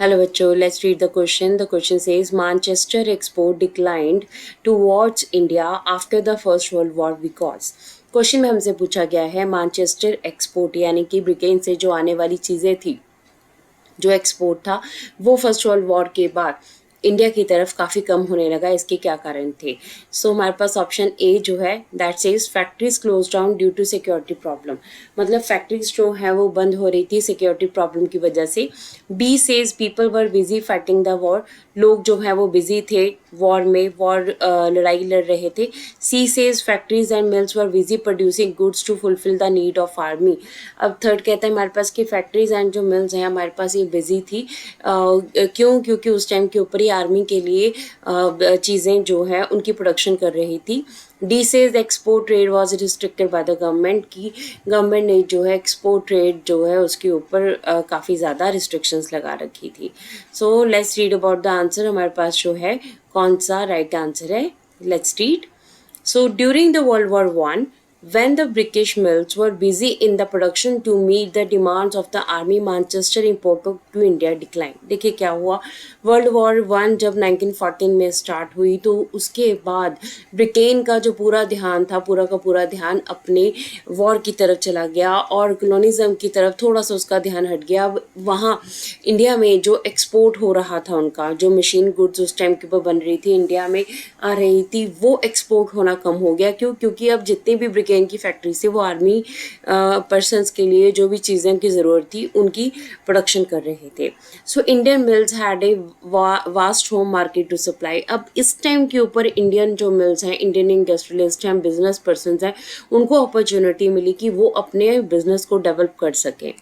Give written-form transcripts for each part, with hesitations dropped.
Hello बच्चों, let's read the question. The question says Manchester export declined towards India after the First World War because. Question में हमसे पूछा गया है Manchester export यानी कि ब्रिटेन से जो आने वाली चीज़ें थी, जो एक्सपोर्ट था वो फर्स्ट वर्ल्ड वॉर के बाद इंडिया की तरफ काफ़ी कम होने लगा। इसके क्या कारण थे? सो हमारे पास ऑप्शन ए जो है that says factories close down due to security problem, मतलब फैक्ट्रीज जो है वो बंद हो रही थी सिक्योरिटी प्रॉब्लम की वजह से। B says people were busy fighting the war, लोग जो है वो बिजी थे वॉर में, लड़ाई लड़ रहे थे। C says factories and mills were busy producing goods to fulfil the need of army. अब थर्ड कहता है हमारे पास कि फैक्ट्रीज एंड जो मिल्स हैं हमारे पास ये बिजी थी। क्यों? क्योंकि उस टाइम के ऊपर ही आर्मी के लिए चीज़ें जो है उनकी प्रोडक्शन कर रही थी। D says export trade was restricted by the government, की गवर्नमेंट ने जो है एक्सपोर्ट ट्रेड जो है उसके ऊपर काफ़ी ज़्यादा रिस्ट्रिक्शंस लगा रखी थी। So let's read about the answer. हमारे पास जो है कौन सा राइट आंसर है, let's read. So during the World War One, when the British mills were busy in the production to meet the demands of the army, Manchester import to India declined. देखिए क्या हुआ, world war one जब 1914 में start हुई तो उसके बाद Britain का जो पूरा ध्यान था, पूरा का पूरा ध्यान अपने वॉर की तरफ चला गया और कॉलोनिज्म की तरफ थोड़ा सा उसका ध्यान हट गया। अब वहाँ इंडिया में जो एक्सपोर्ट हो रहा था, उनका जो मशीन गुड्स उस टाइम के ऊपर बन रही थी इंडिया में आ रही थी, वो एक्सपोर्ट होना कम हो गया। क्यों? क्योंकि अब जितनी भी ब्रिटेन की फैक्ट्री से वो आर्मी पर्सनस के लिए जो भी चीज़ें की ज़रूरत थी उनकी प्रोडक्शन कर रहे थे। So Indian mills had a vast home market to supply. अब इस टाइम के ऊपर इंडियन जो मिल्स हैं, इंडियन इंडस्ट्रियलिस्ट हैं, बिजनेस पर्सन हैं, उनको अपॉर्चुनिटी मिली कि वो अपने बिजनेस को डेवलप कर सकें।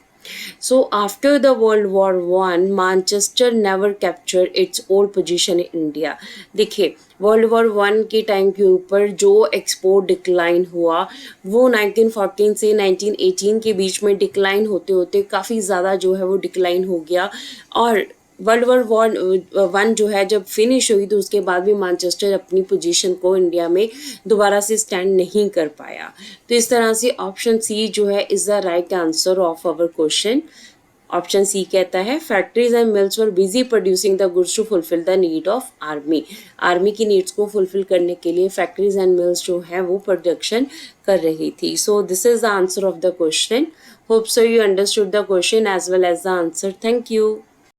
So after the World War One, Manchester never captured its old position in India. देखिए वर्ल्ड वॉर वन के टाइम के ऊपर जो एक्सपोर्ट डिक्लाइन हुआ वो 1914 से 1918 के बीच में डिक्लाइन होते होते काफ़ी ज़्यादा जो है वो डिक्लाइन हो गया। और वर्ल्ड वॉर वन जो है जब फिनिश हुई तो उसके बाद भी मैनचेस्टर अपनी पोजीशन को इंडिया में दोबारा से स्टैंड नहीं कर पाया। तो इस तरह से ऑप्शन सी जो है is the right answer of our question. Option C कहता है factories and mills were busy producing the goods to fulfil the need of army. Army की नीड्स को फुलफिल करने के लिए फैक्ट्रीज एंड मिल्स जो है वो प्रोडक्शन कर रही थी। So this is the answer of the question. Hope so you understood the question as well as the answer. Thank you.